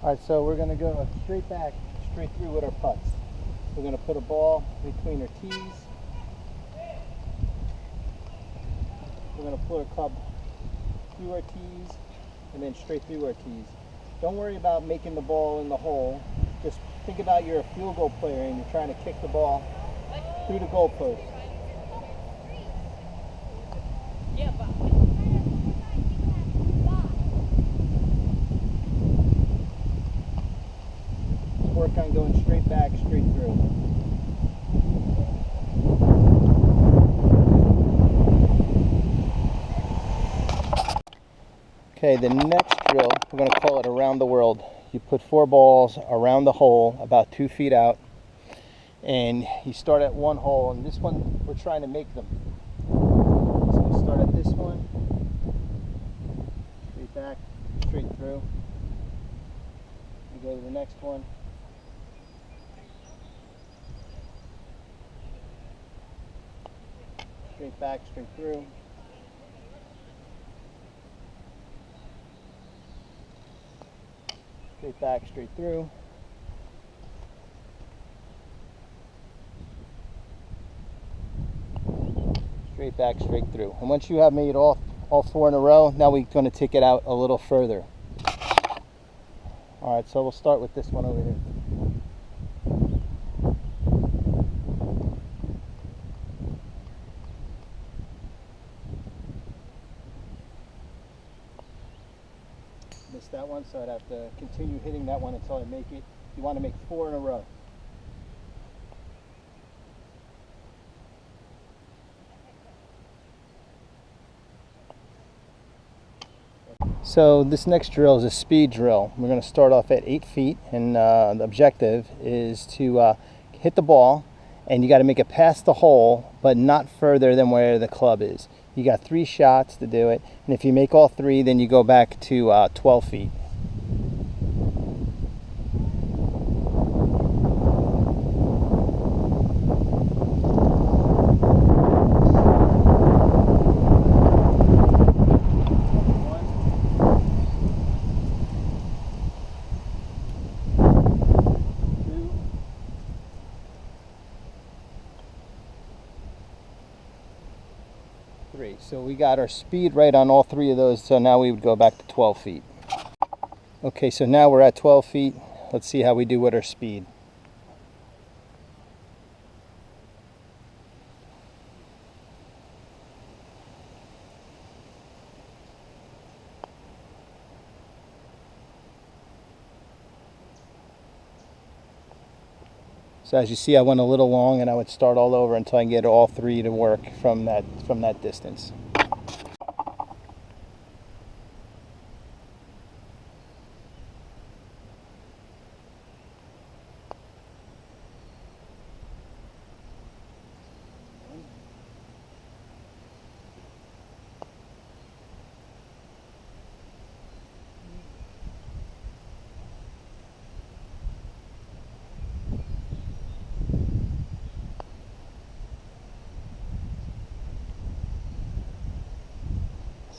All right, so we're going to go straight back, straight through with our putts. We're going to put a ball between our tees. We're going to put a club through our tees and then straight through our tees. Don't worry about making the ball in the hole. Just think about you're a field goal player and you're trying to kick the ball through the goal post. Just work on going straight back, straight through. Okay, the next drill, we're going to call it around the world. You put 4 balls around the hole, about 2 feet out, and you start at one hole, and this one, we're trying to make them. So you start at this one, straight back, straight through. You go to the next one. Straight back, straight through. Straight back, straight through. Straight back, straight through. And once you have made all 4 in a row, now we're going to take it out a little further. All right, so we'll start with this one over here. Missed that one, so I'd have to continue hitting that one until I make it. You want to make 4 in a row. So this next drill is a speed drill. We're going to start off at 8 feet, and the objective is to hit the ball, and you got to make it past the hole, but not further than where the club is. You got 3 shots to do it, and if you make all 3, then you go back to 12 feet. So we got our speed right on all 3 of those, so now we would go back to 12 feet. Okay, so now we're at 12 feet. Let's see how we do with our speed. So as you see, I went a little long, and I would start all over until I get all 3 to work from that distance.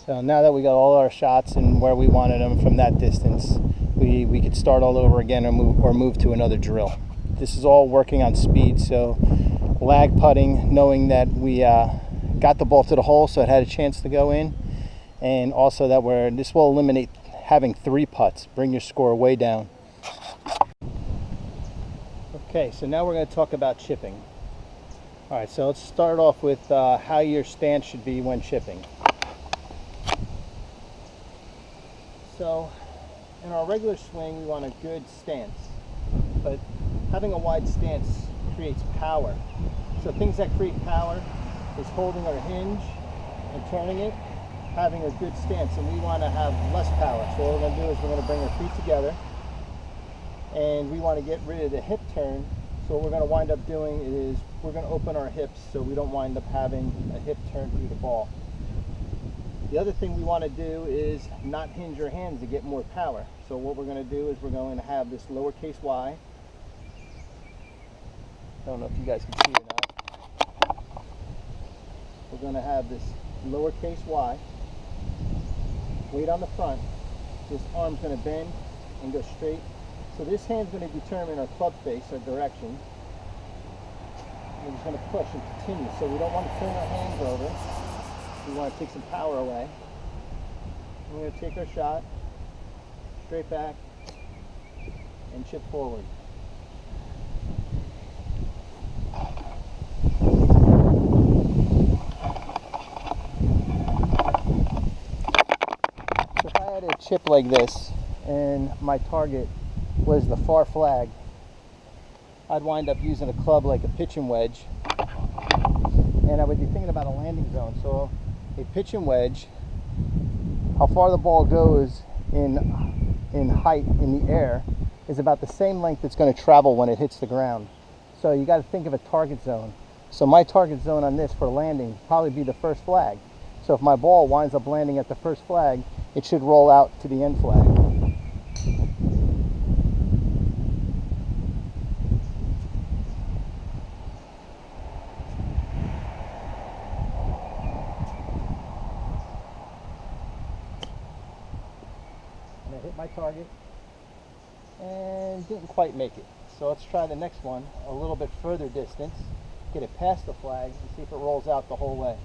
So now that we got all our shots and where we wanted them from that distance, we could start all over again or move to another drill. This is all working on speed, so lag putting, knowing that we got the ball to the hole so it had a chance to go in, and also that this will eliminate having 3 putts, bring your score way down. Okay, so now we're going to talk about chipping. All right, so let's start off with how your stance should be when chipping. So in our regular swing, we want a good stance, but having a wide stance creates power. So things that create power is holding our hinge and turning it, having a good stance, and we want to have less power. So what we're going to do is we're going to bring our feet together, and we want to get rid of the hip turn. So what we're going to wind up doing is we're going to open our hips so we don't wind up having a hip turn through the ball. The other thing we want to do is not hinge our hands to get more power. So what we're going to do is we're going to have this lowercase y. I don't know if you guys can see it or not. We're going to have this lowercase y. Weight on the front. This arm's going to bend and go straight. So this hand's going to determine our club face, our direction. We're just going to push and continue. So we don't want to turn our hands over. We want to take some power away. We're going to take our shot, straight back, and chip forward. So if I had a chip like this, and my target was the far flag, I'd wind up using a club like a pitching wedge, and I would be thinking about a landing zone. So a pitching wedge, how far the ball goes in height in the air is about the same length it's going to travel when it hits the ground. So you got to think of a target zone. So my target zone on this for landing would probably be the first flag. So if my ball winds up landing at the first flag, it should roll out to the end flag. And I hit my target and didn't quite make it. So let's try the next one a little bit further distance, get it past the flag, and see if it rolls out the whole way.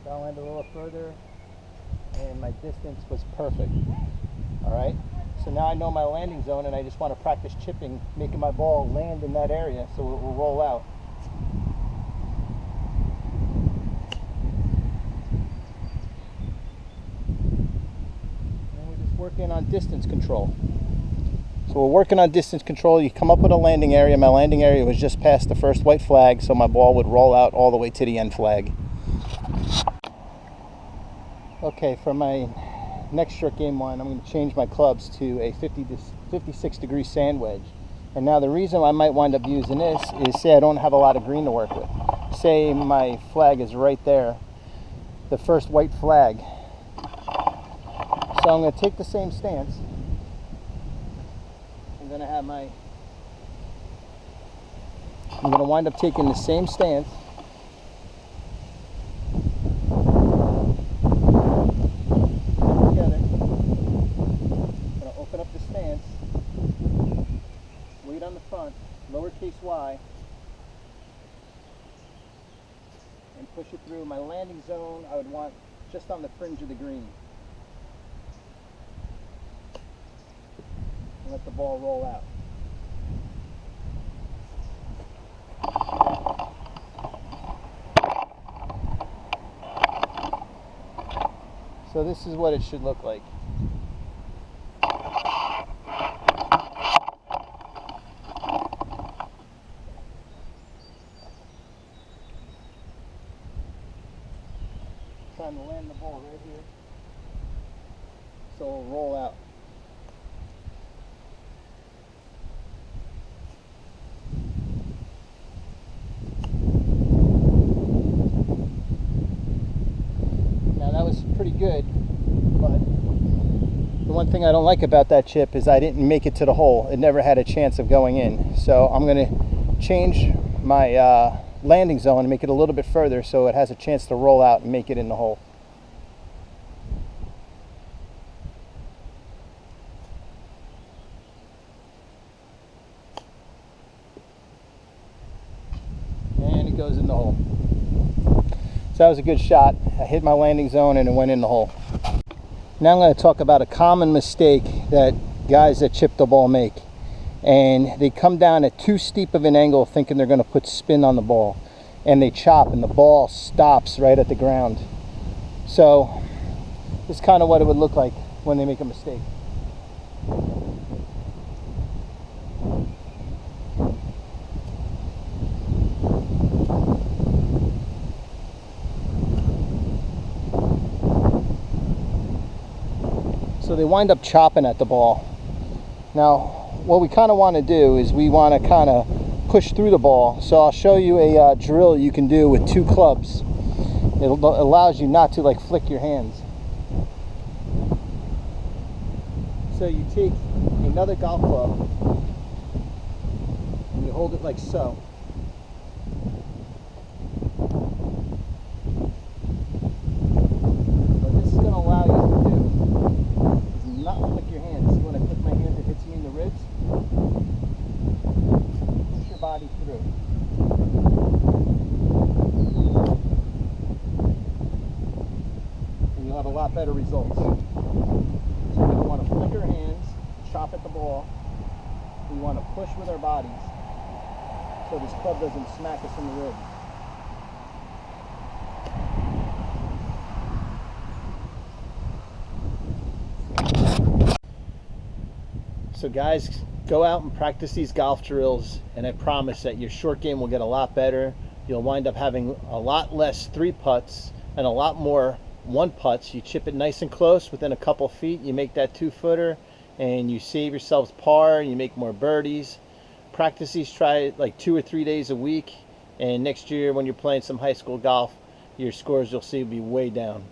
So I landed a little further, and my distance was perfect. All right, so now I know my landing zone, and I just want to practice chipping, making my ball land in that area so it will roll out. Working on distance control. So we're working on distance control. You come up with a landing area. My landing area was just past the first white flag, so my ball would roll out all the way to the end flag. Okay, for my next stroke game one, I'm going to change my clubs to a 56 degree sand wedge. And now the reason I might wind up using this is, say I don't have a lot of green to work with. Say my flag is right there, the first white flag. So I'm going to take the same stance. I'm going to wind up taking the same stance. Together. I'm going to open up the stance. Weight on the front, lowercase y. And push it through. My landing zone I would want just on the fringe of the green. Let the ball roll out. So this is what it should look like. Trying to land the ball right here so it'll roll out. Pretty good, but the one thing I don't like about that chip is I didn't make it to the hole. It never had a chance of going in. So I'm going to change my landing zone and make it a little bit further so it has a chance to roll out and make it in the hole. And it goes in the hole. So that was a good shot. I hit my landing zone and it went in the hole. Now I'm going to talk about a common mistake that guys that chip the ball make. And they come down at too steep of an angle thinking they're going to put spin on the ball. And they chop and the ball stops right at the ground. So this is kind of what it would look like when they make a mistake. So they wind up chopping at the ball. Now, what we kind of want to do is we want to kind of push through the ball. So I'll show you a drill you can do with two clubs. It allows you not to like flick your hands. So you take another golf club and you hold it like so. lot better results. So we're going to want to flick our hands, chop at the ball. We want to push with our bodies so this club doesn't smack us in the ribs. So guys, go out and practice these golf drills, and I promise that your short game will get a lot better. You'll wind up having a lot less 3-putts and a lot more 1-putts. You chip it nice and close within a couple feet, you make that 2-footer, and you save yourselves par, and you make more birdies. Practice these, try it like 2 or 3 days a week, and next year when you're playing some high school golf, your scores you'll see will be way down.